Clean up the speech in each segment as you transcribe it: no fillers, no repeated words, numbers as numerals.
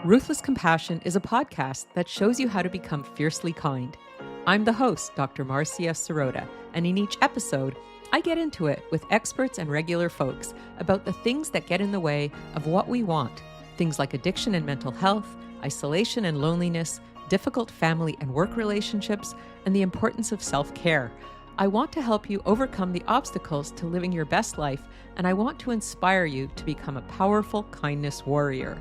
Ruthless Compassion is a podcast that shows you how to become fiercely kind. I'm the host, Dr. Marcia Sirota, and in each episode, I get into it with experts and regular folks about the things that get in the way of what we want. Things like addiction and mental health, isolation and loneliness, difficult family and work relationships, and the importance of self-care. I want to help you overcome the obstacles to living your best life, and I want to inspire you to become a powerful kindness warrior.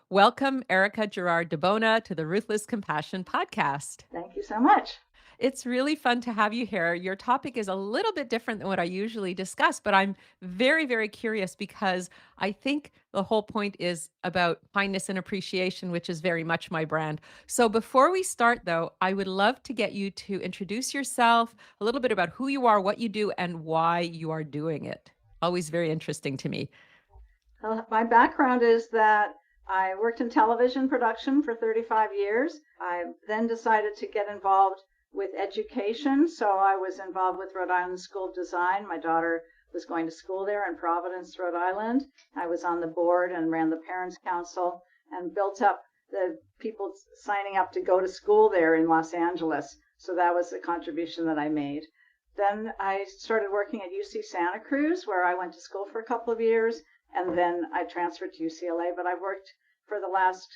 Welcome, Erica Gerard Di Bona, to the Ruthless Compassion podcast. Thank you so much. It's really fun to have you here. Your topic is a little bit different than what I usually discuss, but I'm very, very curious because I think the whole point is about kindness and appreciation, which is very much my brand. So before we start, though, I would love to get you to introduce yourself, a little bit about who you are, what you do, and why you are doing it. Always very interesting to me. My background is that I worked in television production for 35 years. I then decided to get involved with education, so I was involved with Rhode Island School of Design. My daughter was going to school there in Providence, Rhode Island. I was on the board and ran the Parents Council and built up the people signing up to go to school there in Los Angeles. So that was a contribution that I made. Then I started working at UC Santa Cruz, where I went to school for a couple of years. And then I transferred to UCLA, but I've worked for the last,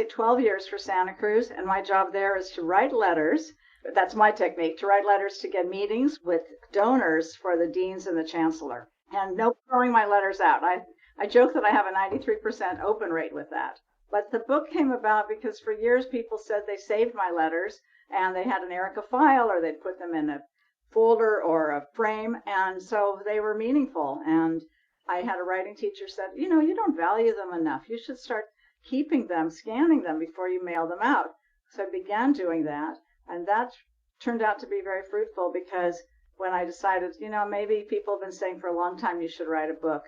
12 years for Santa Cruz, and my job there is to write letters. That's my technique, to write letters to get meetings with donors for the deans and the chancellor. And no throwing my letters out. I joke that I have a 93% open rate with that. But the book came about because for years people said they saved my letters, and they had an Erica file, or they'd put them in a folder or a frame, and so they were meaningful. And I had a writing teacher said, you don't value them enough. You should start keeping them, scanning them before you mail them out. So I began doing that, and that turned out to be very fruitful because when I decided, maybe people have been saying for a long time you should write a book,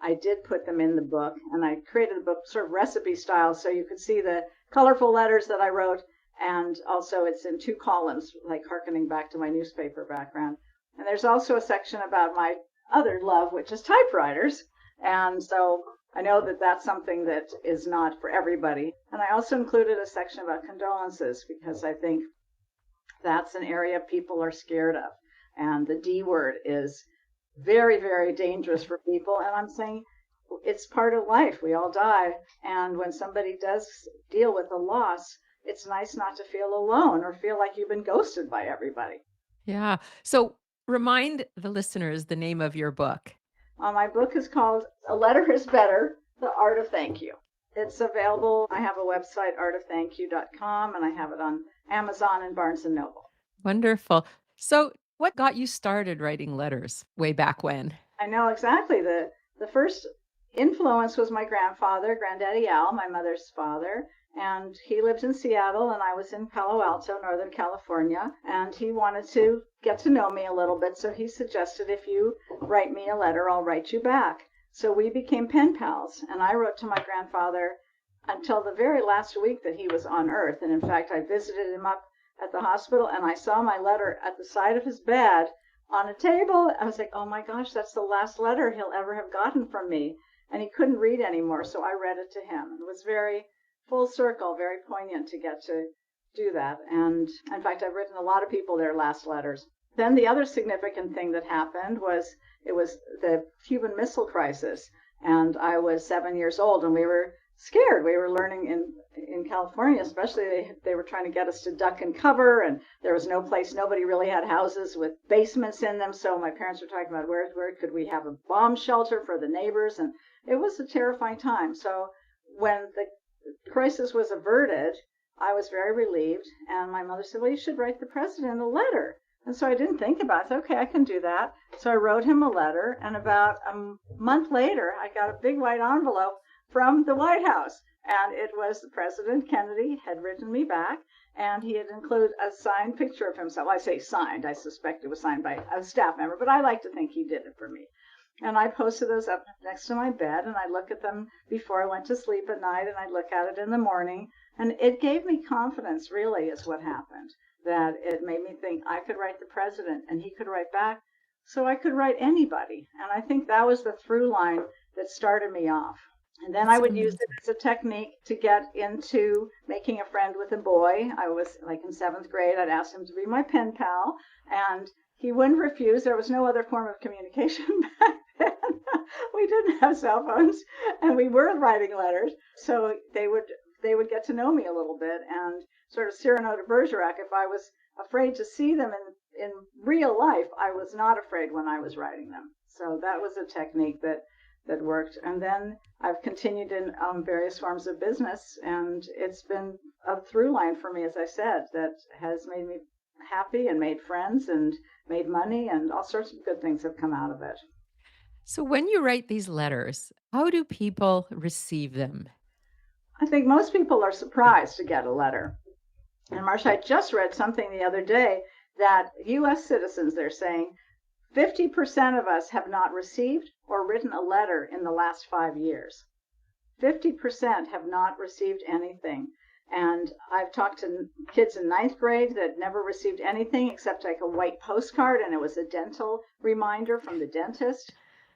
I did put them in the book, and I created the book sort of recipe style so you could see the colorful letters that I wrote, and also it's in 2 columns, like hearkening back to my newspaper background. And there's also a section about my other love, which is typewriters. And so I know that that's something that is not for everybody. And I also included a section about condolences because I think that's an area people are scared of. And the D word is very, very dangerous for people. And I'm saying it's part of life. We all die. And when somebody does deal with a loss, it's nice not to feel alone or feel like you've been ghosted by everybody. Yeah. So remind the listeners the name of your book. My book is called A Letter is Better, The Art of Thank You. It's available. I have a website, artofthankyou.com, and I have it on Amazon and Barnes & Noble. Wonderful. So what got you started writing letters way back when? I know exactly. The first influence was my grandfather, Granddaddy Al, my mother's father. And he lived in Seattle, and I was in Palo Alto, Northern California, and he wanted to get to know me a little bit, so he suggested, if you write me a letter, I'll write you back. So we became pen pals, and I wrote to my grandfather until the very last week that he was on Earth. And in fact, I visited him up at the hospital, and I saw my letter at the side of his bed on a table. I was like, oh my gosh, that's the last letter he'll ever have gotten from me. And he couldn't read anymore, so I read it to him. It was very full circle, very poignant to get to do that. And in fact, I've written a lot of people their last letters. Then the other significant thing that happened was it was the Cuban Missile Crisis. And I was 7 years old, and we were scared. We were learning in California, especially, they were trying to get us to duck and cover, and there was no place. Nobody really had houses with basements in them. So my parents were talking about where could we have a bomb shelter for the neighbors. And it was a terrifying time. So when the crisis was averted, I was very relieved, and my mother said, well, you should write the president a letter. And so I didn't think about it. I said, okay, I can do that. So I wrote him a letter, and about a month later, I got a big white envelope from the White House, and it was President Kennedy had written me back, and he had included a signed picture of himself. I say signed. I suspect it was signed by a staff member, but I like to think he did it for me. And I posted those up next to my bed, and I look at them before I went to sleep at night, and I look at it in the morning. And it gave me confidence, really, is what happened, that it made me think I could write the president, and he could write back, so I could write anybody. And I think that was the through line that started me off. And then I That's would use it amazing. as a technique to get into making a friend with a boy. I was like in seventh grade. I'd ask him to be my pen pal, and he wouldn't refuse. There was no other form of communication back then. We didn't have cell phones, and we were writing letters. So they would get to know me a little bit, and sort of Cyrano de Bergerac. If I was afraid to see them in real life, I was not afraid when I was writing them. So that was a technique that worked. And then I've continued in various forms of business, and it's been a through line for me, as I said, that has made me happy and made friends and made money, and all sorts of good things have come out of it. So when you write these letters, how do people receive them? I think most people are surprised to get a letter. And Marcia, I just read something the other day that U.S. citizens, they're saying, 50% of us have not received or written a letter in the last 5 years. 50% have not received anything. And I've talked to kids in ninth grade that never received anything except like a white postcard, and it was a dental reminder from the dentist.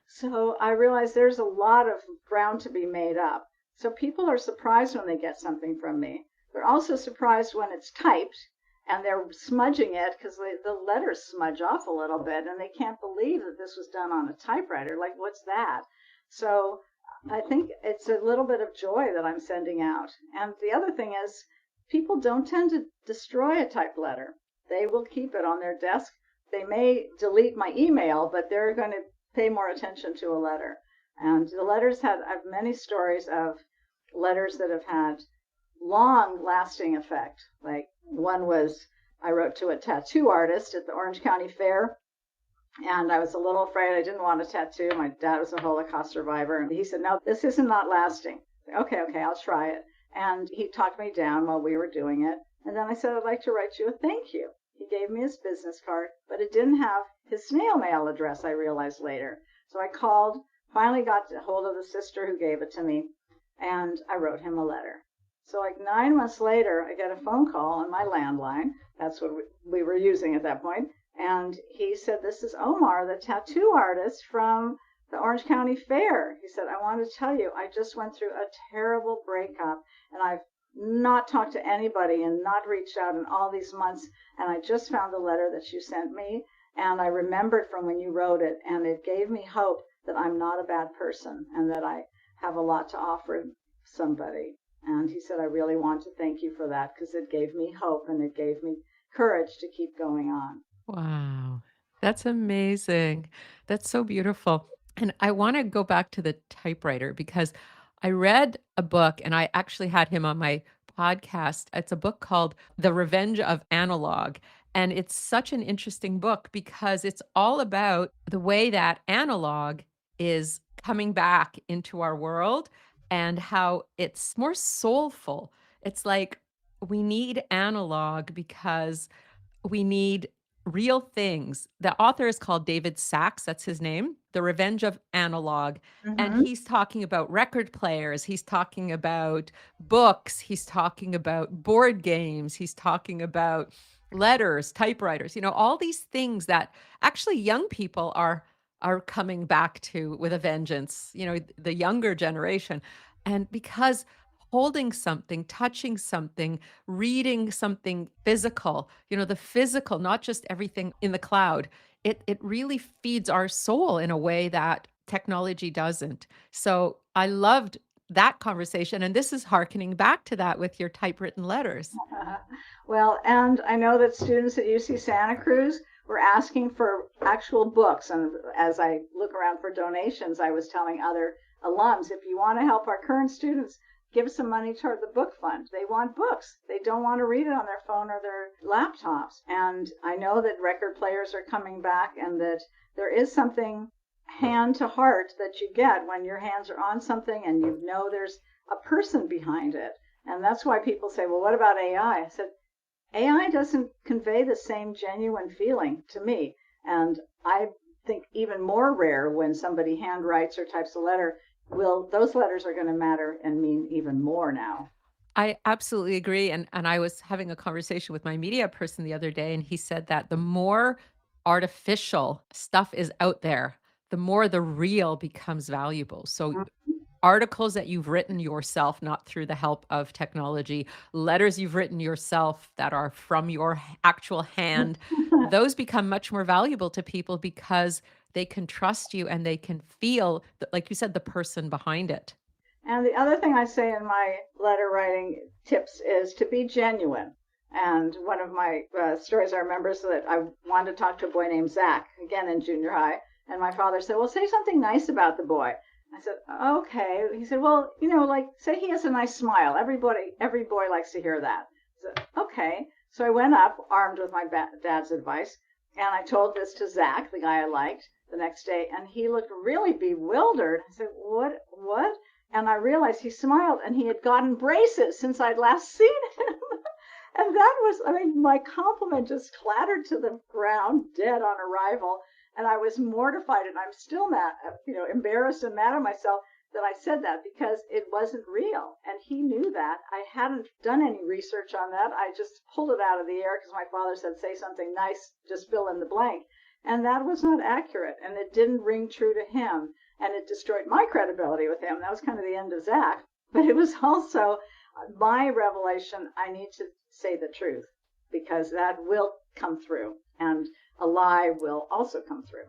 So I realize there's a lot of ground to be made up. So people are surprised when they get something from me. They're also surprised when it's typed and they're smudging it because the letters smudge off a little bit and they can't believe that this was done on a typewriter. Like, what's that? So I think it's a little bit of joy that I'm sending out. And the other thing is, people don't tend to destroy a typed letter. They will keep it on their desk. They may delete my email, but they're going to pay more attention to a letter. And the letters I have many stories of letters that have had long lasting effect. Like one was I wrote to a tattoo artist at the Orange County Fair, and I was a little afraid. I didn't want a tattoo. My dad was a Holocaust survivor, and he said, "No, this isn't not lasting." Okay, I'll try it. And he talked me down while we were doing it. And then I said, "I'd like to write you a thank you." He gave me his business card, but it didn't have his snail mail address, I realized later. So I called, finally got a hold of the sister who gave it to me, and I wrote him a letter. So like 9 months later, I get a phone call on my landline. That's what we were using at that point. And he said, "This is Omar, the tattoo artist from the Orange County Fair." He said, "I want to tell you, I just went through a terrible breakup, and I've not talked to anybody and not reached out in all these months. And I just found the letter that you sent me, and I remembered from when you wrote it, and it gave me hope that I'm not a bad person and that I have a lot to offer somebody." And he said, "I really want to thank you for that because it gave me hope and it gave me courage to keep going on." Wow. That's amazing. That's so beautiful. And I want to go back to the typewriter because I read a book and I actually had him on my podcast. It's a book called The Revenge of Analog. And it's such an interesting book because it's all about the way that analog is coming back into our world and how it's more soulful. It's like we need analog because we need real things. The author is called David Sachs, that's his name, The Revenge of Analog. And Mm-hmm. he's talking about record players, he's talking about books, he's talking about board games, he's talking about letters, typewriters, all these things that actually young people are coming back to with a vengeance, the younger generation. And because holding something, touching something, reading something physical, the physical, not just everything in the cloud, it really feeds our soul in a way that technology doesn't. So I loved that conversation. And this is hearkening back to that with your typewritten letters. Well, and I know that students at UC Santa Cruz were asking for actual books. And as I look around for donations, I was telling other alums, if you want to help our current students, give some money toward the book fund. They want books. They don't want to read it on their phone or their laptops. And I know that record players are coming back and that there is something hand to heart that you get when your hands are on something and you know there's a person behind it. And that's why people say, well, what about AI? I said, AI doesn't convey the same genuine feeling to me. And I think even more rare when somebody handwrites or types a letter, those letters are going to matter and mean even more now. I absolutely agree. And I was having a conversation with my media person the other day, and he said that the more artificial stuff is out there, the more the real becomes valuable. So articles that you've written yourself, not through the help of technology, letters you've written yourself that are from your actual hand, those become much more valuable to people because they can trust you and they can feel, like you said, the person behind it. And the other thing I say in my letter writing tips is to be genuine. And one of my stories I remember is that I wanted to talk to a boy named Zach, again in junior high. And my father said, well, say something nice about the boy. I said, okay. He said, well, like say he has a nice smile. Every boy likes to hear that. I said, okay. So I went up armed with my dad's advice. And I told this to Zach, the guy I liked, the next day. And he looked really bewildered. I said, what? And I realized he smiled and he had gotten braces since I'd last seen him. And that was, my compliment just clattered to the ground, dead on arrival. And I was mortified, and I'm still mad, embarrassed and mad at myself that I said that because it wasn't real. And he knew that. I hadn't done any research on that. I just pulled it out of the air because my father said, say something nice, just fill in the blank. And that was not accurate, and it didn't ring true to him. And it destroyed my credibility with him. That was kind of the end of Zach. But it was also my revelation. I need to say the truth because that will come through. And a lie will also come through.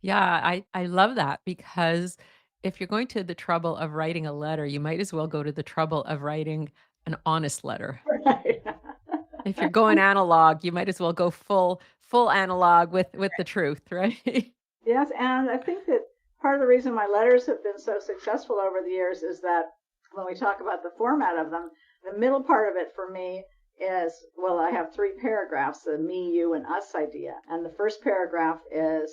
Yeah, I love that because if you're going to the trouble of writing a letter, you might as well go to the trouble of writing an honest letter. Right. If you're going analog, you might as well go full analog with the truth, right? Yes, and I think that part of the reason my letters have been so successful over the years is that when we talk about the format of them, the middle part of it for me is, well, I have 3 paragraphs, the me, you, and us idea. And the first paragraph is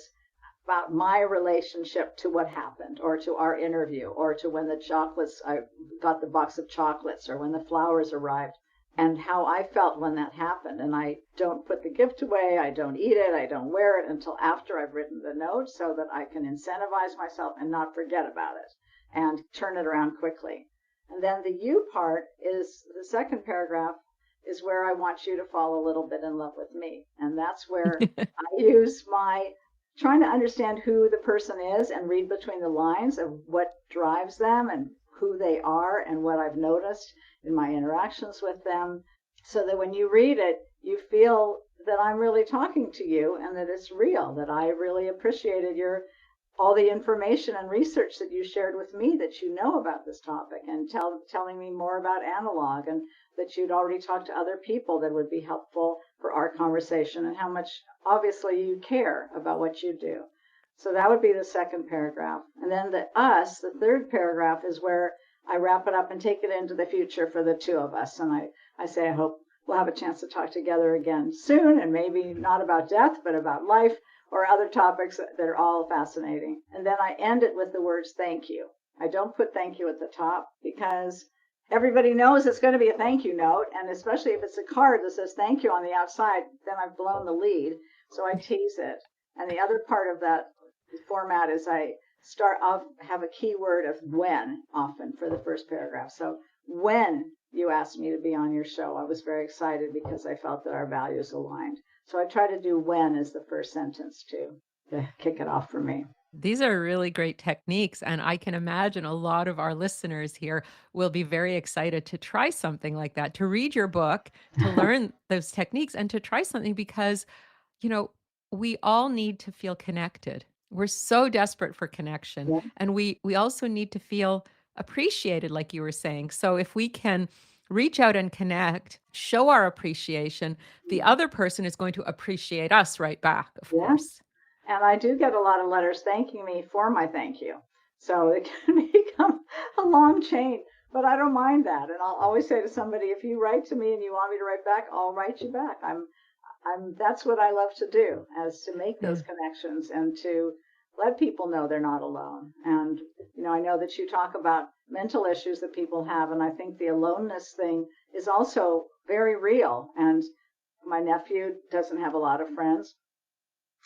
about my relationship to what happened, or to our interview, or to when I got the box of chocolates, or when the flowers arrived, and how I felt when that happened. And I don't put the gift away, I don't eat it, I don't wear it until after I've written the note so that I can incentivize myself and not forget about it and turn it around quickly. And then the you part is the second paragraph is where I want you to fall a little bit in love with me. And that's where I use my trying to understand who the person is and read between the lines of what drives them and who they are and what I've noticed in my interactions with them, so that when you read it, you feel that I'm really talking to you and that it's real, that I really appreciated all the information and research that you shared with me that you know about this topic, and telling me more about analog, and that you'd already talked to other people that would be helpful for our conversation, and how much obviously you care about what you do. So that would be the second paragraph. And then the third paragraph, is where I wrap it up and take it into the future for the two of us. And I say, I hope we'll have a chance to talk together again soon, and maybe not about death, but about life or other topics that are all fascinating. And then I end it with the words, thank you. I don't put thank you at the top because everybody knows it's going to be a thank you note. And especially if it's a card that says thank you on the outside, then I've blown the lead. So I tease it. And the other part of that format is I'll have a keyword of when often for the first paragraph. So when you asked me to be on your show, I was very excited because I felt that our values aligned. So I try to do when as the first sentence too, to kick it off for me. These are really great techniques. And I can imagine a lot of our listeners here will be very excited to try something like that, to read your book, to learn those techniques, and to try something because, we all need to feel connected. We're so desperate for connection. Yeah. And we also need to feel appreciated, like you were saying. So if we can reach out and connect, show our appreciation, the other person is going to appreciate us right back, of course. And I do get a lot of letters thanking me for my thank you. So it can become a long chain, but I don't mind that. And I'll always say to somebody, if you write to me and you want me to write back, I'll write you back. That's what I love to do, as to make those connections and to let people know they're not alone. And, I know that you talk about mental issues that people have, and I think the aloneness thing is also very real. And my nephew doesn't have a lot of friends.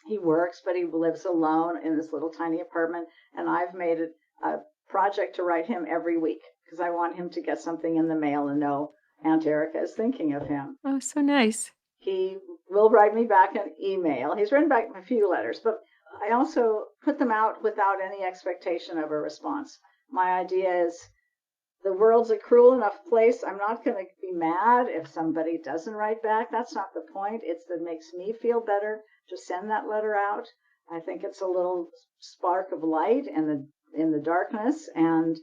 He works, but he lives alone in this little tiny apartment. And I've made it a project to write him every week because I want him to get something in the mail and know Aunt Erica is thinking of him. Oh, so nice. He will write me back an email. He's written back a few letters, but I also put them out without any expectation of a response. my idea is the world's a cruel enough place. I'm not going to be mad if somebody doesn't write back. That's not the point. It's that makes me feel better to send that letter out. I think it's a little spark of light in the darkness, and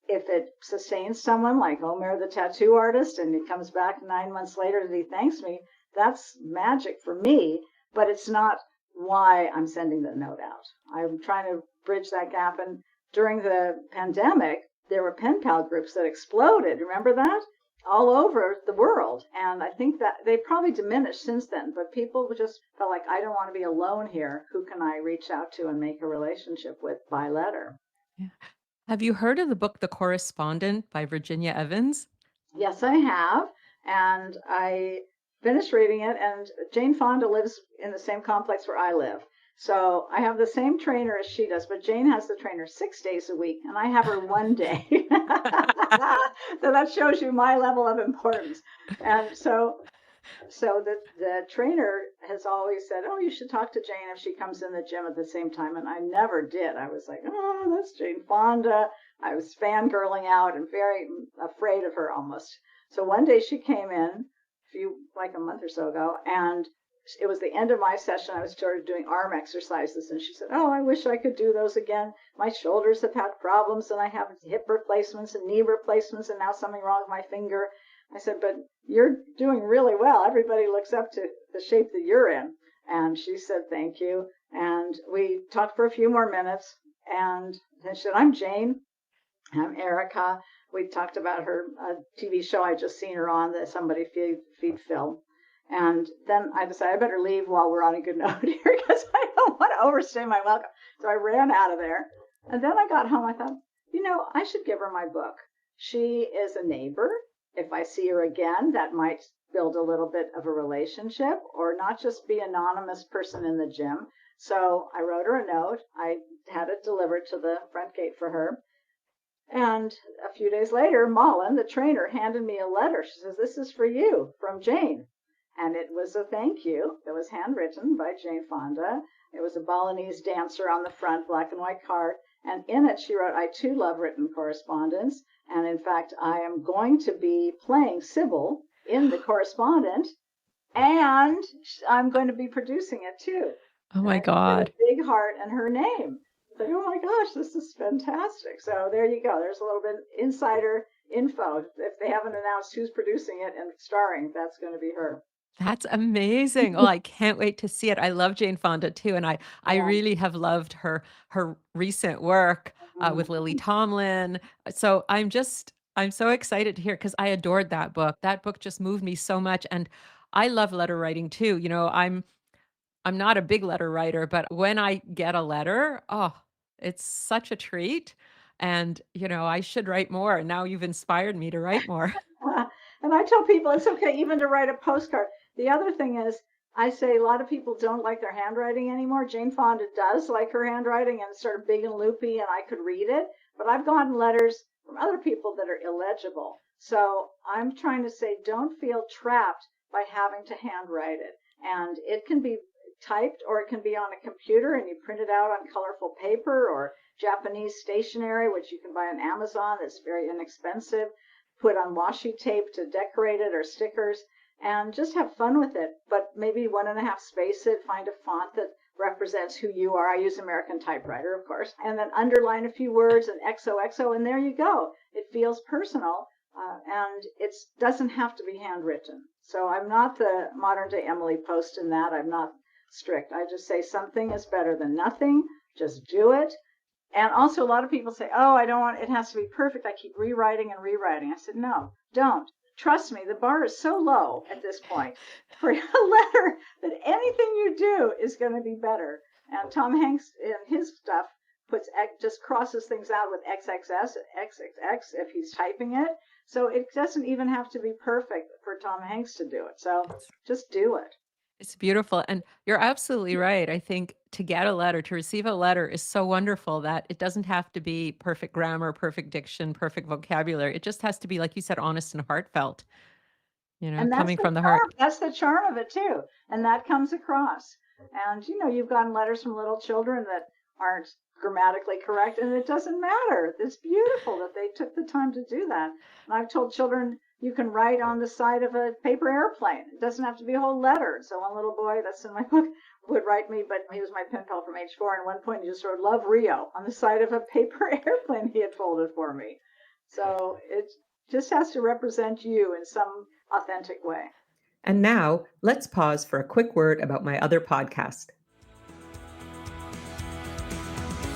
if it sustains someone like Omer the tattoo artist and he comes back 9 months later and he thanks me, that's magic for me, but it's not why I'm sending the note out. I'm trying to bridge that gap. And during the pandemic, there were pen pal groups that exploded. Remember that? All over the world. And I think that they probably diminished since then, but people just felt like, I don't want to be alone here. Who can I reach out to and make a relationship with by letter? Yeah. Have you heard of the book The Correspondent by Virginia Evans? Yes, I have. And I finished reading it, and Jane Fonda lives in the same complex where I live. So I have the same trainer as she does, but Jane has the trainer 6 days a week, and I have her one day. So that shows you my level of importance. And so the trainer has always said, oh, you should talk to Jane if she comes in the gym at the same time. And I never did. I was like, oh, that's Jane Fonda. I was fangirling out and very afraid of her almost. So one day she came in like a month or so ago, and it was the end of my session. I was started doing arm exercises, and she said, oh, I wish I could do those again. My shoulders have had problems, and I have hip replacements and knee replacements, and now something wrong with my finger. I said, but you're doing really well. Everybody looks up to the shape that you're in. And she said, thank you. And we talked for a few more minutes. And then she said, I'm Jane. I'm Erica. We talked about her TV show I just seen her on that somebody feed Phil. And then I decided I better leave while we're on a good note here because I don't want to overstay my welcome. So I ran out of there. And then I got home. I thought, I should give her my book. She is a neighbor. If I see her again, that might build a little bit of a relationship, or not just be an anonymous person in the gym. So I wrote her a note. I had it delivered to the front gate for her. And a few days later, Malin, the trainer, handed me a letter. She says, this is for you from Jane. And it was a thank you. It was handwritten by Jane Fonda. It was a Balinese dancer on the front, black and white card. And in it, she wrote, I too love written correspondence. And in fact, I am going to be playing Sybil in The Correspondent, and I'm going to be producing it too. Oh my God. A big heart and her name. Like, oh my gosh, this is fantastic. So there you go. There's a little bit insider info. If they haven't announced who's producing it and starring, that's going to be her. That's amazing. Oh, I can't wait to see it. I love Jane Fonda too, and I really have loved her recent work with Lily Tomlin. So I'm so excited to hear because I adored that book. That book just moved me so much, and I love letter writing too. I'm not a big letter writer, but when I get a letter, oh, it's such a treat. And I should write more. And now you've inspired me to write more. And I tell people it's okay even to write a postcard. The other thing is, I say a lot of people don't like their handwriting anymore. Jane Fonda does like her handwriting, and it's sort of big and loopy, and I could read it. But I've gotten letters from other people that are illegible. So I'm trying to say, don't feel trapped by having to handwrite it. And it can be typed, or it can be on a computer, and you print it out on colorful paper or Japanese stationery, which you can buy on Amazon. That's very inexpensive. Put on washi tape to decorate it, or stickers, and just have fun with it. But maybe 1.5 space it, find a font that represents who you are. I use American typewriter, of course, and then underline a few words and XOXO, and there you go. It feels personal, and it doesn't have to be handwritten. So I'm not the modern day Emily Post in that. I'm not strict. I just say something is better than nothing. Just do it. And also, a lot of people say, oh, I don't want, it has to be perfect. I keep rewriting and rewriting. I said, no, don't. Trust me, the bar is so low at this point for a letter that anything you do is going to be better. And Tom Hanks in his stuff just crosses things out with XXS, XXX if he's typing it. So it doesn't even have to be perfect for Tom Hanks to do it. So just do it. It's beautiful. And you're absolutely right. I think to get a letter, to receive a letter is so wonderful that it doesn't have to be perfect grammar, perfect diction, perfect vocabulary. It just has to be, like you said, honest and heartfelt, And coming from the heart. That's the charm of it too. And that comes across. And, you've gotten letters from little children that aren't grammatically correct, and it doesn't matter. It's beautiful that they took the time to do that. And I've told children you can write on the side of a paper airplane. It doesn't have to be a whole letter. So one little boy, that's in my book, would write me, but he was my pen pal from age 4. And at one point he just wrote "Love Rio" on the side of a paper airplane he had folded for me. So it just has to represent you in some authentic way. And now, let's pause for a quick word about my other podcast.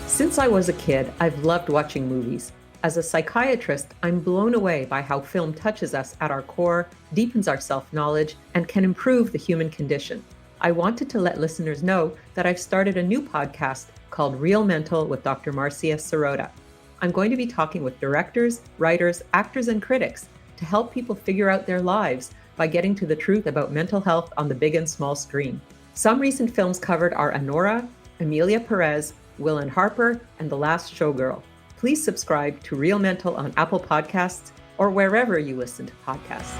Since I was a kid, I've loved watching movies. As a psychiatrist, I'm blown away by how film touches us at our core, deepens our self-knowledge, and can improve the human condition. I wanted to let listeners know that I've started a new podcast called Real Mental with Dr. Marcia Sirota. I'm going to be talking with directors, writers, actors, and critics to help people figure out their lives by getting to the truth about mental health on the big and small screen. Some recent films covered are Anora, Amelia Perez, Will and Harper, and The Last Showgirl. Please subscribe to Real Mental on Apple Podcasts or wherever you listen to podcasts.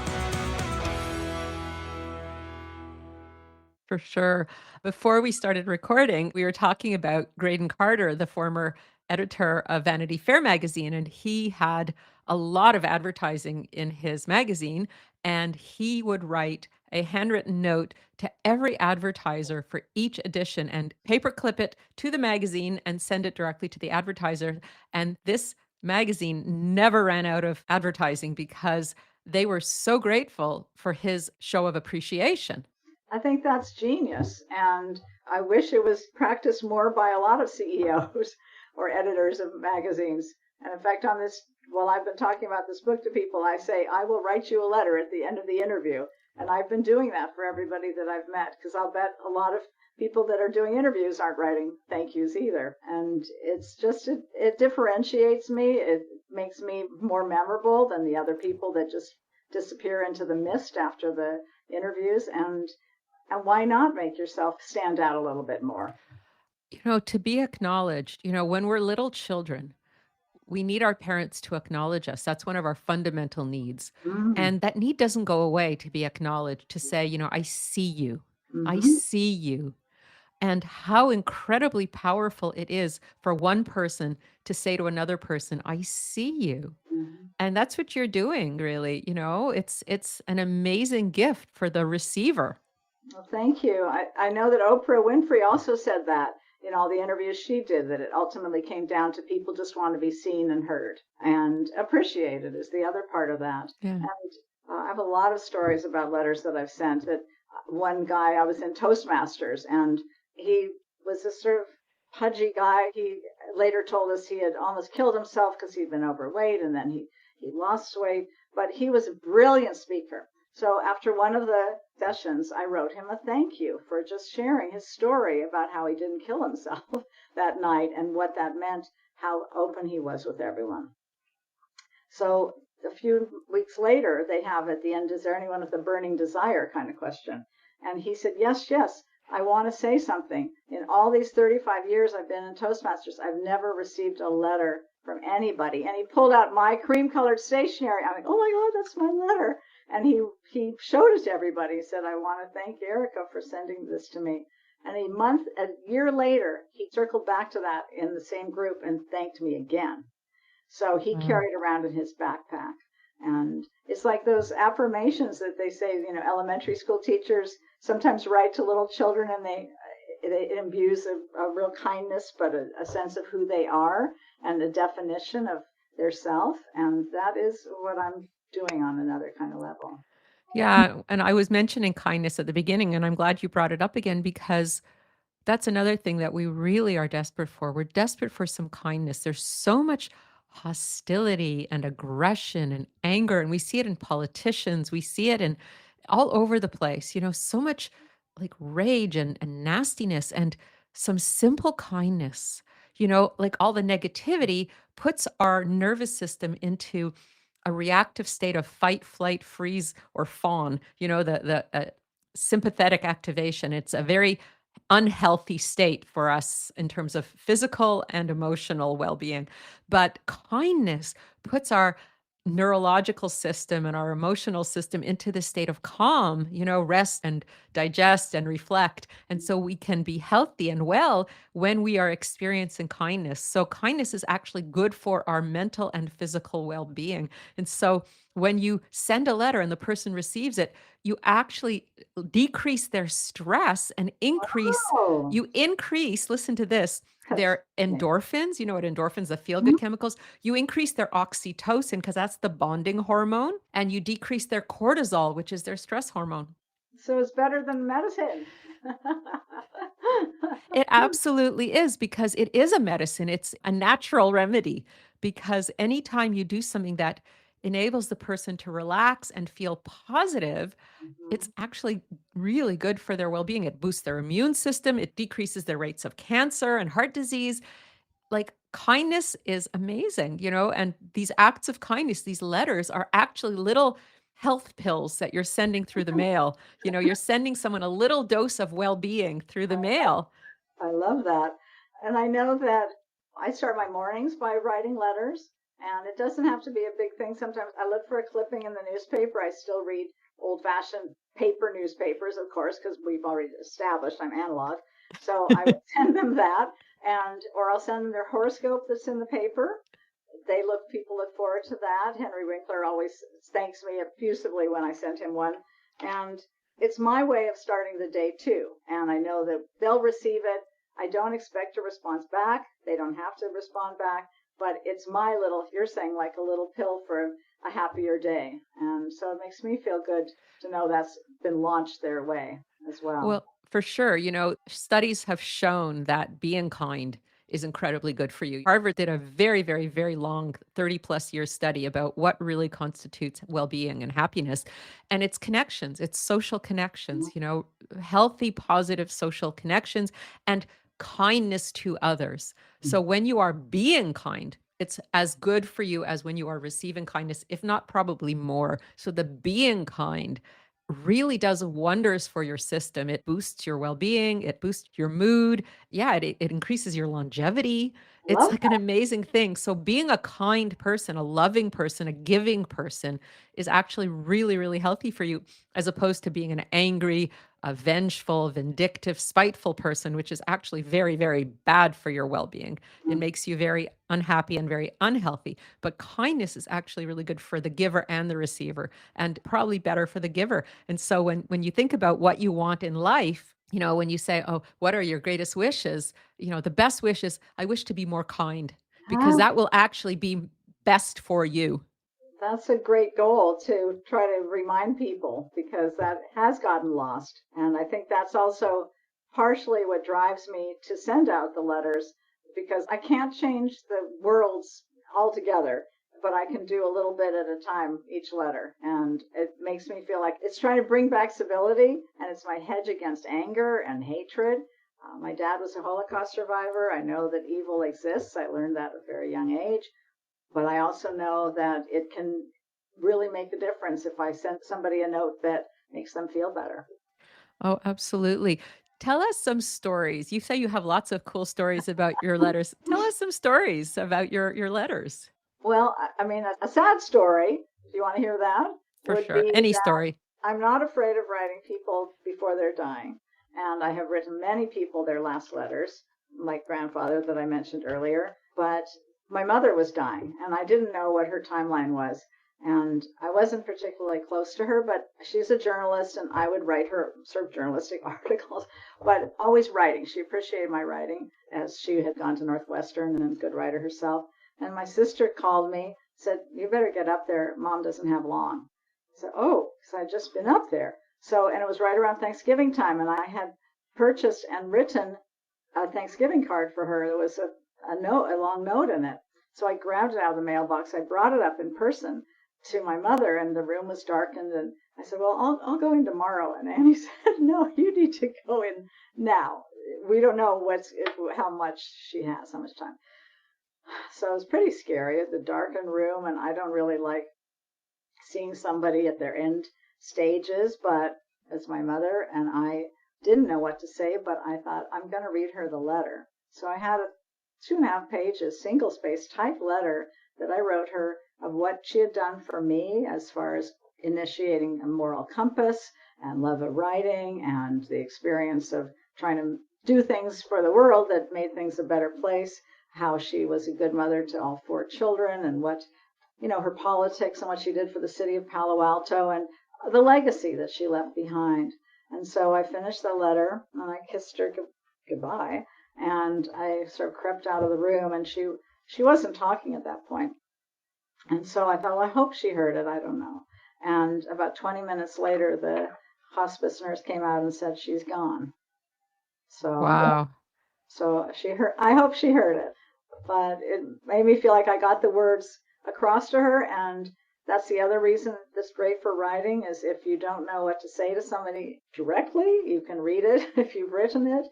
For sure. Before we started recording, we were talking about Graydon Carter, the former editor of Vanity Fair magazine, and he had a lot of advertising in his magazine, and he would write a handwritten note to every advertiser for each edition and paperclip it to the magazine and send it directly to the advertiser. And this magazine never ran out of advertising because they were so grateful for his show of appreciation. I think that's genius. And I wish it was practiced more by a lot of CEOs or editors of magazines. And in fact, on this, while I've been talking about this book to people, I say, I will write you a letter at the end of the interview. And I've been doing that for everybody that I've met, because I'll bet a lot of people that are doing interviews aren't writing thank yous either. And it's just, it differentiates me. It makes me more memorable than the other people that just disappear into the mist after the interviews. And why not make yourself stand out a little bit more? To be acknowledged, when we're little children, we need our parents to acknowledge us. That's one of our fundamental needs. And that need doesn't go away, to be acknowledged, to say, I see you. I see you. And how incredibly powerful it is for one person to say to another person, I see you. And that's what you're doing, really. It's an amazing gift for the receiver. Well, thank you. I know that Oprah Winfrey also said that in all the interviews she did, that it ultimately came down to people just want to be seen and heard and appreciated is the other part of that. Yeah. And I have a lot of stories about letters that I've sent. That one guy, I was in Toastmasters, and he was this sort of pudgy guy. He later told us he had almost killed himself because he'd been overweight, and then he lost weight. But he was a brilliant speaker. So after one of the sessions, I wrote him a thank you for just sharing his story about how he didn't kill himself that night and what that meant, how open he was with everyone. So a few weeks later, they have at the end, is there anyone with a burning desire kind of question? And he said, yes, I want to say something. In all these 35 years I've been in Toastmasters, I've never received a letter from anybody. And he pulled out my cream-colored stationery. I'm like, oh my God, that's my letter. And he showed it to everybody. He said, I want to thank Erica for sending this to me. And a year later, he circled back to that in the same group and thanked me again. So he carried around in his backpack. And it's like those affirmations that they say, elementary school teachers sometimes write to little children, and it imbues a real kindness, but a sense of who they are and a definition of their self. And that is what I'm doing on another kind of level. Yeah. And I was mentioning kindness at the beginning, and I'm glad you brought it up again, because that's another thing that we really are desperate for. We're desperate for some kindness. There's so much hostility and aggression and anger, and we see it in politicians. We see it in all over the place, so much like rage and nastiness, and some simple kindness, like all the negativity puts our nervous system into a reactive state of fight, flight, freeze, or fawn, the sympathetic activation. It's a very unhealthy state for us in terms of physical and emotional well-being. But kindness puts our neurological system and our emotional system into the state of calm, rest and digest and reflect. And so we can be healthy and well when we are experiencing kindness. So kindness is actually good for our mental and physical well-being. And so when you send a letter and the person receives it, you actually decrease their stress and Oh, listen to this, that's their endorphins. You know what endorphins, the feel-good chemicals? You increase their oxytocin because that's the bonding hormone, and you decrease their cortisol, which is their stress hormone. so it's better than medicine. It absolutely is, because it is a medicine. It's a natural remedy, because anytime you do something that enables the person to relax and feel positive, it's Mhm. actually really good for their well-being. It boosts their immune system, it decreases their rates of cancer and heart disease. Like, kindness is amazing, and these acts of kindness, these letters are actually little health pills that you're sending through the mail. You're sending someone a little dose of well-being through the mail. I love that. And I know that I start my mornings by writing letters, and it doesn't have to be a big thing. Sometimes I look for a clipping in the newspaper. I still read old-fashioned paper newspapers, of course, because we've already established I'm analog. So I would send them that, or I'll send them their horoscope that's in the paper. People look forward to that. Henry Winkler always thanks me effusively when I send him one. And it's my way of starting the day too. And I know that they'll receive it. I don't expect a response back. They don't have to respond back, but it's my little, you're saying, like a little pill for a happier day. And so it makes me feel good to know that's been launched their way as well. Well, for sure. Studies have shown that being kind is incredibly good for you. Harvard did a very, very, very long 30 plus year study about what really constitutes well being and happiness. And it's connections, it's social connections, healthy, positive social connections and kindness to others. So when you are being kind, it's as good for you as when you are receiving kindness, if not probably more. So the being kind really does wonders for your system. It boosts your well-being, it boosts your mood. Yeah, it increases your longevity. It's Love like an amazing thing. So being a kind person, a loving person, a giving person is actually really, really healthy for you, as opposed to being an angry, a vengeful, vindictive, spiteful person, which is actually very, very bad for your well-being. It that. makes you very unhappy and very unhealthy. But kindness is actually really good for the giver and the receiver, and probably better for the giver. And so when you think about what you want in life, when you say, oh, what are your greatest wishes? The best wish is, I wish to be more kind, because Huh? that will actually be best for you. That's a great goal to try to remind people because that has gotten lost. And I think that's also partially what drives me to send out the letters because I can't change the worlds altogether, but I can do a little bit at a time each letter. And it makes me feel like it's trying to bring back civility and it's my hedge against anger and hatred. My dad was a Holocaust survivor. I know that evil exists. I learned that at a very young age. But I also know that it can really make a difference if I send somebody a note that makes them feel better. Oh, absolutely. Tell us some stories. You say you have lots of cool stories about your letters. Tell us some stories about your letters. Well, I mean, a sad story, if you want to hear that, For would sure. be Any that story. I'm not afraid of writing people before they're dying. And I have written many people their last letters, my grandfather that I mentioned earlier. But my mother was dying, and I didn't know what her timeline was. And I wasn't particularly close to her, but she's a journalist, and I would write her sort of journalistic articles, but always writing. She appreciated my writing, as she had gone to Northwestern and a good writer herself. And my sister called me, said, "You better get up there. Mom doesn't have long." I said, "Oh," because I'd just been up there. So, and it was right around Thanksgiving time, and I had purchased and written a Thanksgiving card for her. There was a note, a long note in it. So I grabbed it out of the mailbox. I brought it up in person to my mother, and the room was darkened. And I said, "Well, I'll go in tomorrow." And Annie said, "No, you need to go in now. We don't know how much she has, how much time." So it was pretty scary, the darkened room, and I don't really like seeing somebody at their end stages, but as my mother, and I didn't know what to say, but I thought I'm going to read her the letter. So I had a 2.5 pages, single space typed letter that I wrote her of what she had done for me as far as initiating a moral compass and love of writing and the experience of trying to do things for the world that made things a better place, how she was a good mother to all 4 children, and what, her politics and what she did for the city of Palo Alto, and the legacy that she left behind. And so I finished the letter and I kissed her goodbye, and I sort of crept out of the room, and she wasn't talking at that point. And so I thought, well, I hope she heard it. I don't know. And about 20 minutes later, the hospice nurse came out and said she's gone. So Wow. So she heard. I hope she heard it, but it made me feel like I got the words across to her. And that's the other reason that's great for writing, is if you don't know what to say to somebody directly, you can read it if you've written it.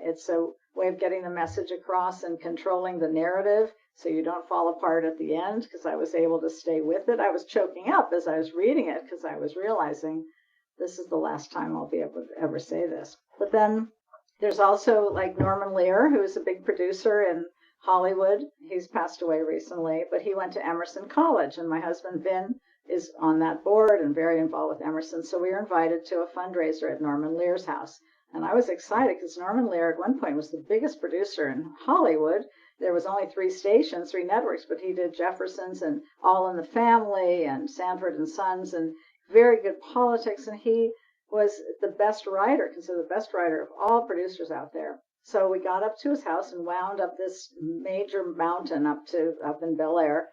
It's a way of getting the message across and controlling the narrative so you don't fall apart at the end, because I was able to stay with it. I was choking up as I was reading it because I was realizing this is the last time I'll be able to ever say this. But then there's also like Norman Lear, who is a big producer in Hollywood. He's passed away recently, but he went to Emerson College, and my husband Vin is on that board and very involved with Emerson. So we were invited to a fundraiser at Norman Lear's house. And I was excited because Norman Lear at one point was the biggest producer in Hollywood. There was only 3 stations, 3 networks, but he did Jefferson's and All in the Family and Sanford and Sons and very good politics. And he was the best writer, considered the best writer of all producers out there. So we got up to his house and wound up this major mountain up in Bel Air.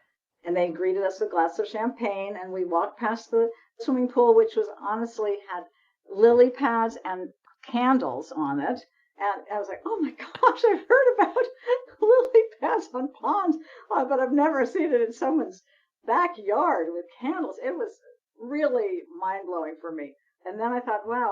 And they greeted us with a glass of champagne. And we walked past the swimming pool, which was honestly had lily pads and candles on it. And I was like, oh my gosh, I've heard about lily pads on ponds, but I've never seen it in someone's backyard with candles. It was really mind-blowing for me. And then I thought, wow,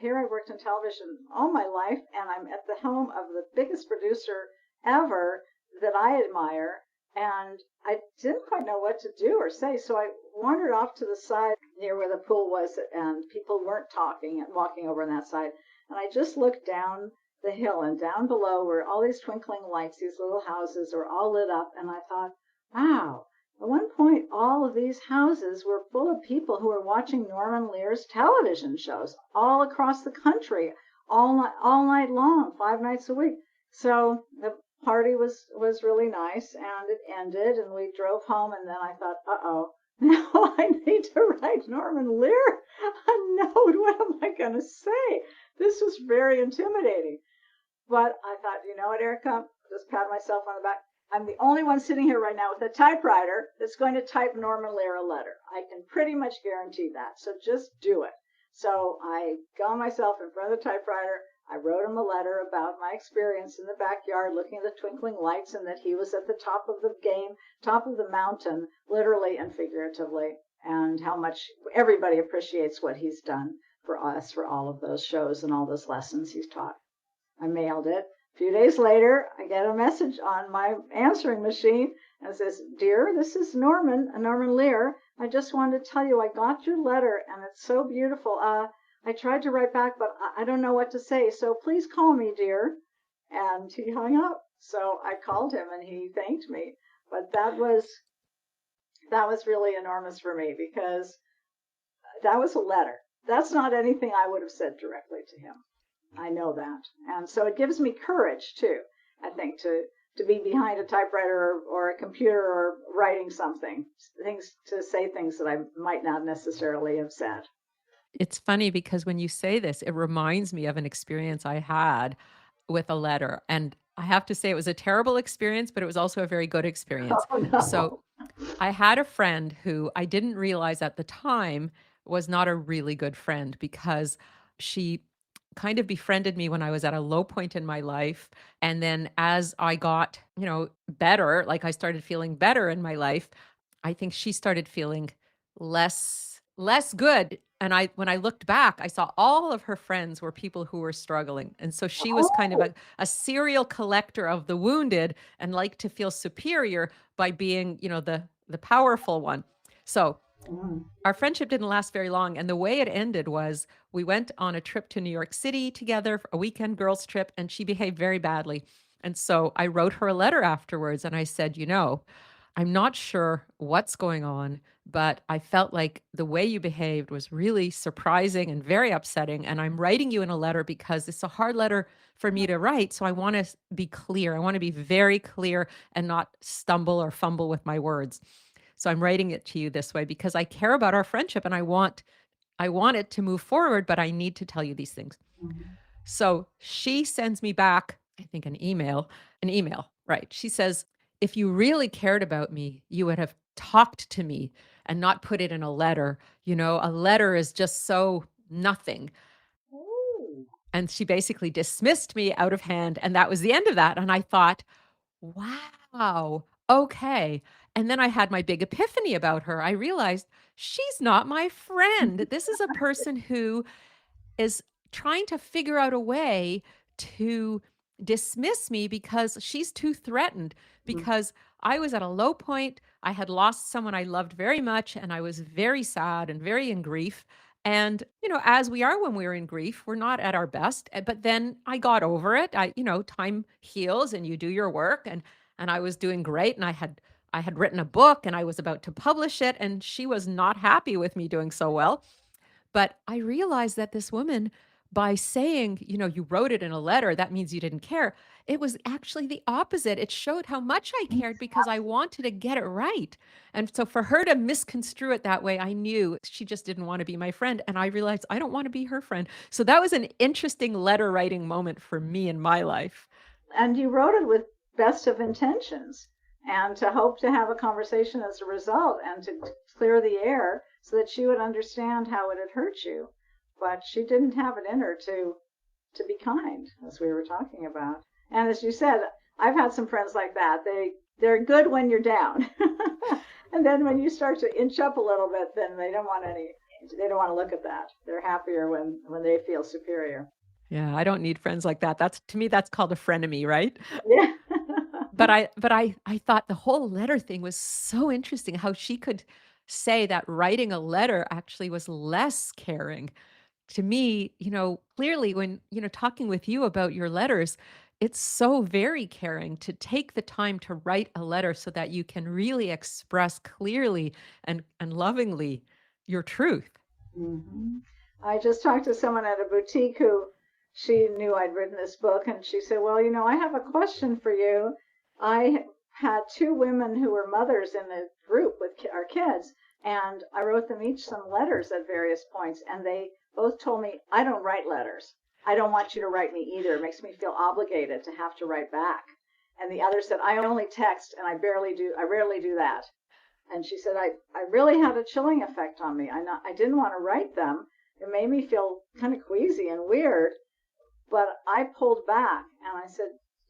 I worked in television all my life, and I'm at the home of the biggest producer ever that I admire, and I didn't quite know what to do or say, so I wandered off to the side near where the pool was, and people weren't talking and walking over on that side, and I just looked down the hill, and down below were all these twinkling lights. These little houses were all lit up, and I thought, wow. At one point, all of these houses were full of people who were watching Norman Lear's television shows all across the country, all night long, 5 nights a week. So the party was really nice, and it ended, and we drove home, and then I thought, uh-oh, now I need to write Norman Lear a note. What am I going to say? This was very intimidating. But I thought, you know what, Erica, just pat myself on the back. I'm the only one sitting here right now with a typewriter that's going to type Norman Lear a letter. I can pretty much guarantee that. So just do it. So I got myself in front of the typewriter. I wrote him a letter about my experience in the backyard, looking at the twinkling lights, and that he was at the top of the game, top of the mountain, literally and figuratively, and how much everybody appreciates what he's done for us, for all of those shows and all those lessons he's taught. I mailed it. A few days later, I get a message on my answering machine, and it says, "Dear, this is Norman Lear. I just wanted to tell you I got your letter, and it's so beautiful. I tried to write back, but I don't know what to say, so please call me, dear." And he hung up. So I called him, and he thanked me. But that was really enormous for me, because that was a letter. That's not anything I would have said directly to him. I know that. And so it gives me courage, too, I think, to be behind a typewriter or a computer or writing something, to say things that I might not necessarily have said. It's funny because when you say this, it reminds me of an experience I had with a letter. And I have to say it was a terrible experience, but it was also a very good experience. Oh, no. So I had a friend who I didn't realize at the time was not a really good friend, because she kind of befriended me when I was at a low point in my life. And then as I got, better, like I started feeling better in my life, I think she started feeling less good. And when I looked back, I saw all of her friends were people who were struggling. And so she was kind of a serial collector of the wounded and liked to feel superior by being, the powerful one. So our friendship didn't last very long. And the way it ended was we went on a trip to New York City together, a weekend girls trip, and she behaved very badly. And so I wrote her a letter afterwards, and I said, I'm not sure what's going on, but I felt like the way you behaved was really surprising and very upsetting. And I'm writing you in a letter because it's a hard letter for me to write. So I want to be clear. I want to be very clear and not stumble or fumble with my words. So I'm writing it to you this way because I care about our friendship and I want it to move forward, but I need to tell you these things. Mhm. So she sends me back, I think an email, right? She says, if you really cared about me, you would have talked to me and not put it in a letter. You know, a letter is just so nothing. Ooh. And she basically dismissed me out of hand. And that was the end of that. And I thought, wow, okay. And then I had my big epiphany about her. I realized she's not my friend. This is a person who is trying to figure out a way to dismiss me because she's too threatened, Mm. because I was at a low point. I had lost someone I loved very much, and I was very sad and very in grief. And, as we are when we're in grief, we're not at our best. But then I got over it. Time heals and you do your work. And I was doing great. And I had written a book and I was about to publish it. And she was not happy with me doing so well. But I realized that this woman, by saying, you wrote it in a letter, that means you didn't care. It was actually the opposite. It showed how much I cared because I wanted to get it right. And so for her to misconstrue it that way, I knew she just didn't want to be my friend. And I realized I don't want to be her friend. So that was an interesting letter writing moment for me in my life. And you wrote it with best of intentions and to hope to have a conversation as a result and to clear the air so that she would understand how it had hurt you. But she didn't have it in her to be kind, as we were talking about. And as you said, I've had some friends like that. They're good when you're down. And then when you start to inch up a little bit, then they don't want to look at that. They're happier when they feel superior. Yeah, I don't need friends like that. To me, that's called a frenemy, right? Yeah. But I thought the whole letter thing was so interesting, how she could say that writing a letter actually was less caring. To me, clearly when, talking with you about your letters, it's so very caring to take the time to write a letter so that you can really express clearly and lovingly your truth. Hmm. I just talked to someone at a boutique who she knew I'd written this book, and she said, well, I have a question for you. I had two women who were mothers in the group with our kids, and I wrote them each some letters at various points, and they both told me, I don't write letters. I don't want you to write me either. It makes me feel obligated to have to write back. And the other said, I only text, and I rarely do that. And she said, I really had a chilling effect on me. I didn't want to write them. It made me feel kind of queasy and weird, but I pulled back and I said,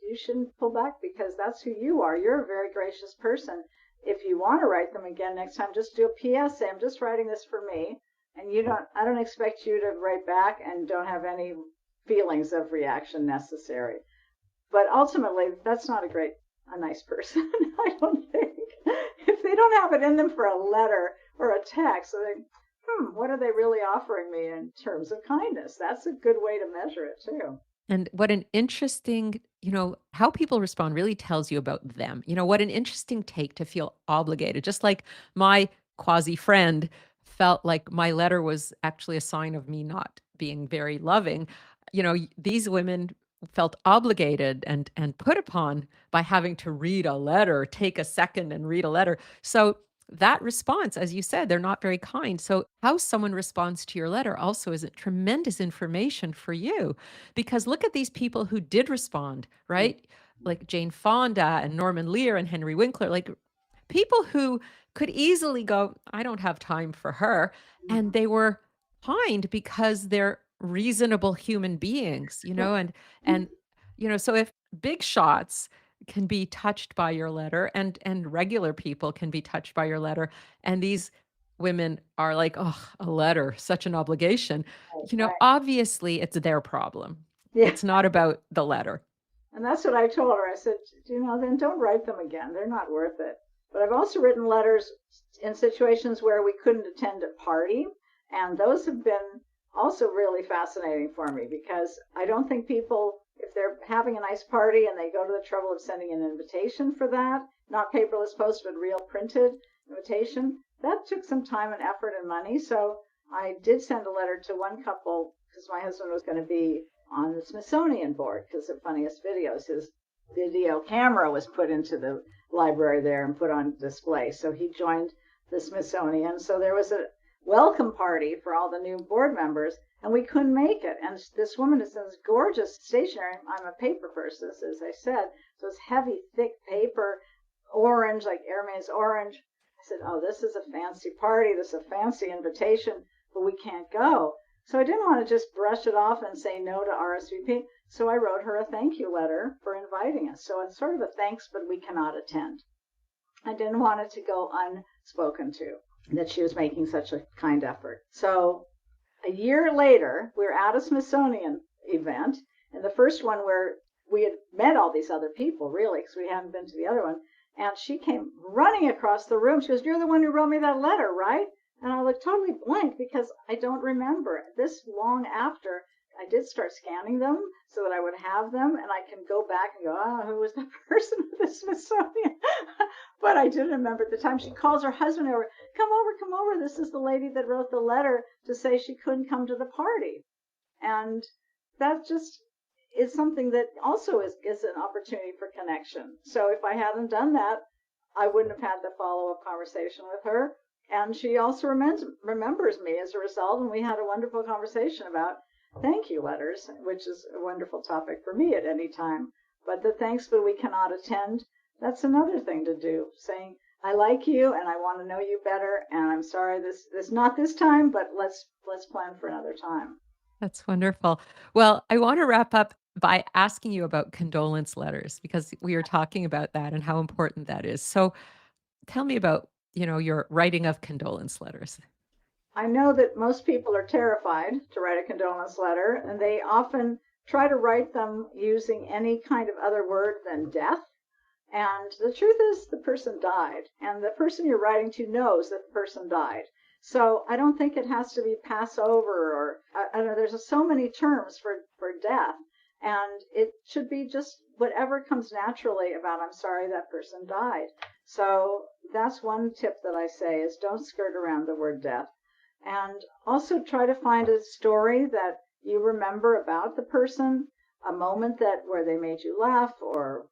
you shouldn't pull back because that's who you are. You're a very gracious person. If you want to write them again next time, just do a PS. Say, I'm just writing this for me. And I don't expect you to write back and don't have any feelings of reaction necessary. But ultimately, that's not a nice person, I don't think. If they don't have it in them for a letter or a text, so what are they really offering me in terms of kindness? That's a good way to measure it too. And what an interesting, how people respond really tells you about them. What an interesting take to feel obligated. Just like my quasi friend felt like my letter was actually a sign of me not being very loving. These women felt obligated and put upon by having to read a letter, take a second and read a letter. So that response, as you said, they're not very kind. So how someone responds to your letter also is a tremendous information for you, because look at these people who did respond, right? Like Jane Fonda and Norman Lear and Henry Winkler, like people who could easily go, I don't have time for her. And they were kind because they're reasonable human beings, and so if big shots can be touched by your letter, and regular people can be touched by your letter, and these women are like, oh, a letter, such an obligation, Right. obviously it's their problem. Yeah. It's not about the letter. And that's what I told her. I said, then don't write them again. They're not worth it. But I've also written letters in situations where we couldn't attend a party. And those have been also really fascinating for me because I don't think people, if they're having a nice party and they go to the trouble of sending an invitation for that, not paperless post, but real printed invitation. That took some time and effort and money. So I did send a letter to one couple because my husband was going to be on the Smithsonian board because of Funniest Videos. His video camera was put into the library there and put on display. So he joined the Smithsonian. So there was a welcome party for all the new board members, and we couldn't make it. And this woman is in this gorgeous stationery. I'm a paper person, as I said. So it's heavy, thick paper, orange, like Airman's orange. I said, oh, this is a fancy party. This is a fancy invitation, but we can't go. So I didn't want to just brush it off and say no to RSVP. So I wrote her a thank you letter for inviting us. So it's sort of a thanks, but we cannot attend. I didn't want it to go unspoken to, that she was making such a kind effort. So a year later, we were at a Smithsonian event, and the first one where we had met all these other people, really, because we hadn't been to the other one. And she came running across the room. She goes, you're the one who wrote me that letter, right? And I looked totally blank because I don't remember. This long after, I did start scanning them so that I would have them, and I can go back and go, oh, who was the person at the Smithsonian? But I didn't remember at the time. She calls her husband over, come over. This is the lady that wrote the letter to say she couldn't come to the party. And that just is something that also is an opportunity for connection. So if I hadn't done that, I wouldn't have had the follow-up conversation with her. And she also remembers me as a result, and we had a wonderful conversation about thank you letters, which is a wonderful topic for me at any time. But the thanks but we cannot attend, that's another thing to do, saying, I like you and I want to know you better, and I'm sorry this not this time, but let's plan for another time. That's wonderful. Well, I want to wrap up by asking you about condolence letters because we were talking about that and how important that is. So tell me about, your writing of condolence letters. I know that most people are terrified to write a condolence letter, and they often try to write them using any kind of other word than death. And the truth is the person died, and the person you're writing to knows that the person died. So I don't think it has to be Passover or, I don't know, there's so many terms for death, and it should be just whatever comes naturally about, I'm sorry that person died. So that's one tip that I say is don't skirt around the word death. And also try to find a story that you remember about the person, a moment where they made you laugh, or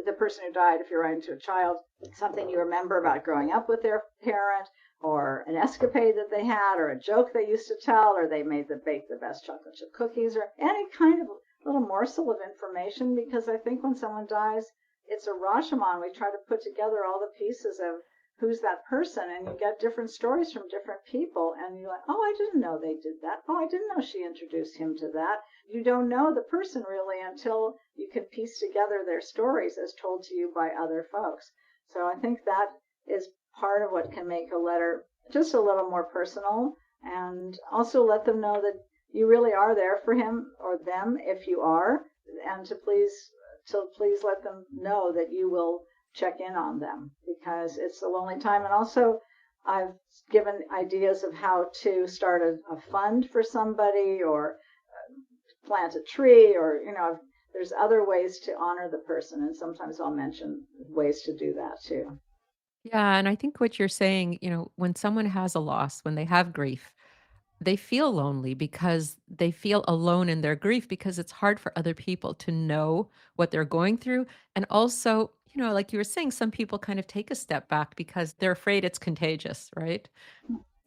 the person who died, if you're writing to a child, something you remember about growing up with their parent, or an escapade that they had, or a joke they used to tell, or they baked the best chocolate chip cookies, or any kind of little morsel of information. Because I think when someone dies, it's a Rashomon. We try to put together all the pieces of who's that person, and you get different stories from different people, and you're like, oh, I didn't know they did that. Oh, I didn't know she introduced him to that. You don't know the person really until you can piece together their stories as told to you by other folks. So I think that is part of what can make a letter just a little more personal, and also let them know that you really are there for him or them if you are, and to please let them know that you will check in on them, because it's a lonely time. And also I've given ideas of how to start a fund for somebody, or plant a tree, or there's other ways to honor the person, and sometimes I'll mention ways to do that too. Yeah, and I think what you're saying, when someone has a loss, when they have grief, they feel lonely because they feel alone in their grief because it's hard for other people to know what they're going through. And also, like you were saying, some people kind of take a step back because they're afraid it's contagious, right?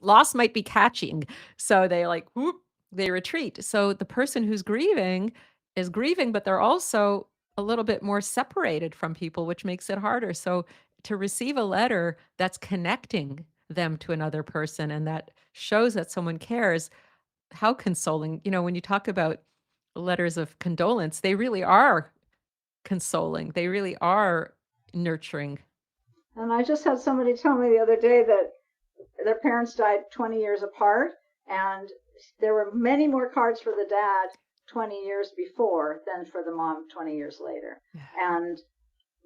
Loss might be catching. So they like, whoop, they retreat. So the person who's grieving is grieving, but they're also a little bit more separated from people, which makes it harder. So to receive a letter that's connecting them to another person and that shows that someone cares, how consoling. When you talk about letters of condolence, they really are consoling. They really are nurturing. And I just had somebody tell me the other day that their parents died 20 years apart, and there were many more cards for the dad 20 years before than for the mom 20 years later. And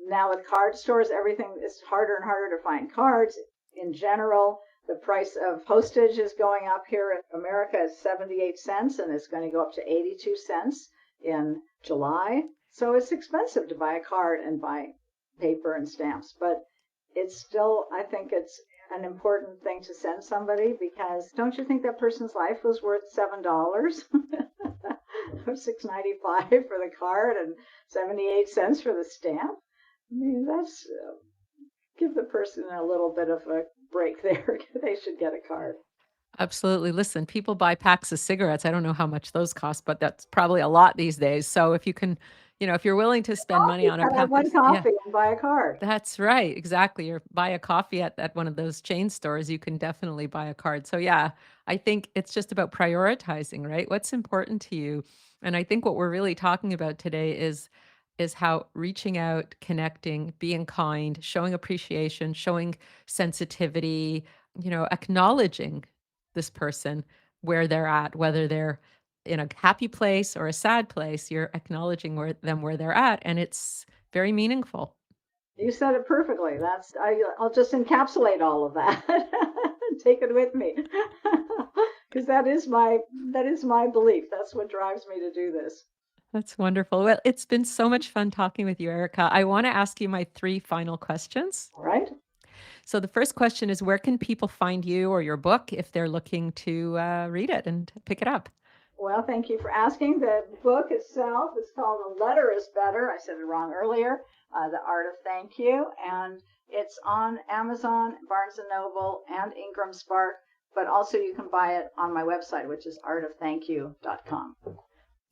now with card stores, everything is harder and harder to find cards. In general, the price of postage is going up here in America is 78 cents, and it's going to go up to 82 cents in July. So it's expensive to buy a card and buy paper and stamps. But it's still, I think it's an important thing to send somebody, because don't you think that person's life was worth $7 or $6.95 for the card and 78 cents for the stamp? I mean, that's give the person a little bit of a break there. They should get a card. Absolutely. Listen, people buy packs of cigarettes. I don't know how much those cost, but that's probably a lot these days. So if you can, if you're willing to spend money on a Have pack one of, coffee and buy a card. that's right. Exactly. Or buy a coffee at one of those chain stores, you can definitely buy a card. So yeah, I think it's just about prioritizing, right? What's important to you? And I think what we're really talking about today is how reaching out, connecting, being kind, showing appreciation, showing sensitivity, acknowledging this person where they're at, whether they're in a happy place or a sad place, you're acknowledging where they're at, and it's very meaningful. You said it perfectly. I'll just encapsulate all of that. Take it with me. Because that is my belief. That's what drives me to do this. That's wonderful. Well, it's been so much fun talking with you, Erica. I want to ask you my 3 final questions. All right. So the first question is, where can people find you or your book if they're looking to read it and pick it up? Well, thank you for asking. The book itself is called A Letter is Better. I said it wrong earlier. The Art of Thank You. And it's on Amazon, Barnes & Noble, and Ingram Spark. But also you can buy it on my website, which is artofthankyou.com.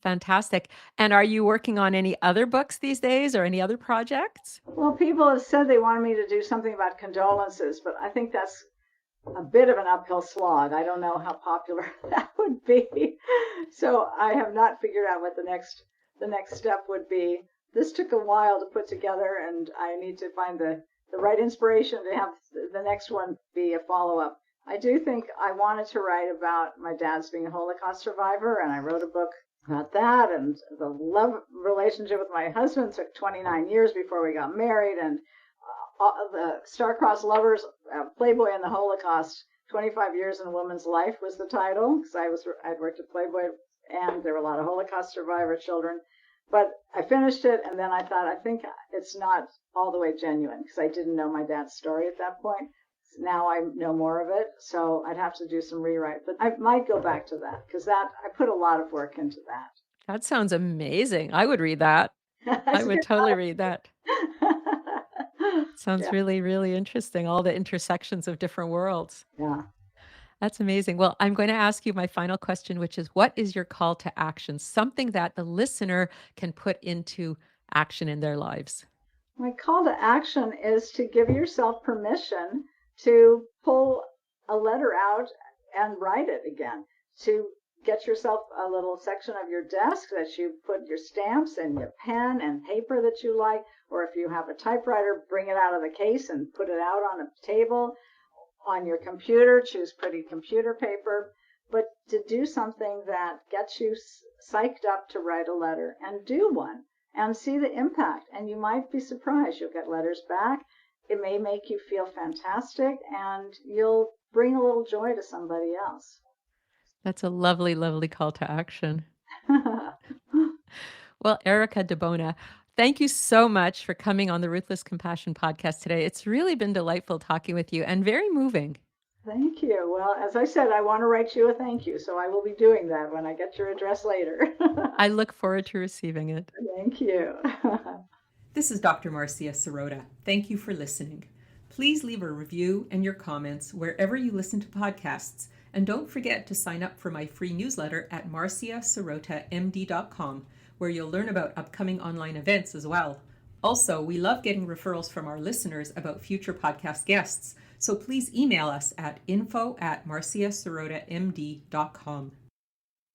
Fantastic. And are you working on any other books these days or any other projects? Well, people have said they wanted me to do something about condolences, but I think that's a bit of an uphill slog. I don't know how popular that would be. So I have not figured out what the next step would be. This took a while to put together, and I need to find the right inspiration to have the next one be a follow-up. I do think I wanted to write about my dad's being a Holocaust survivor, and I wrote a book about that. And the love relationship with my husband took 29 years before we got married, and the star-crossed lovers, Playboy and the Holocaust, 25 years in a woman's life was the title, because I'd worked at Playboy, and there were a lot of Holocaust survivor children. But I finished it, and then I thought, I think it's not all the way genuine, because I didn't know my dad's story at that point. Now I know more of it, so I'd have to do some rewrite. But I might go back to that, because I put a lot of work into that. That sounds amazing. I would read that. I would totally read that. Sounds really, really interesting. All the intersections of different worlds. Yeah. That's amazing. Well, I'm going to ask you my final question, which is, what is your call to action? Something that the listener can put into action in their lives. My call to action is to give yourself permission to pull a letter out and write it again, to get yourself a little section of your desk that you put your stamps and your pen and paper that you like, or if you have a typewriter, bring it out of the case and put it out on a table. On your computer, choose pretty computer paper, but to do something that gets you psyched up to write a letter, and do one and see the impact. And you might be surprised. You'll get letters back. It may make you feel fantastic, and you'll bring a little joy to somebody else. That's a lovely, lovely call to action. Well, Erica Di Bona, thank you so much for coming on the Ruthless Compassion podcast today. It's really been delightful talking with you and very moving. Thank you. Well, as I said, I want to write you a thank you, so I will be doing that when I get your address later. I look forward to receiving it. Thank you. This is Dr. Marcia Sirota. Thank you for listening. Please leave a review and your comments wherever you listen to podcasts. And don't forget to sign up for my free newsletter at marciasirotamd.com, where you'll learn about upcoming online events as well. Also, we love getting referrals from our listeners about future podcast guests, so please email us at info@marciasirotamd.com.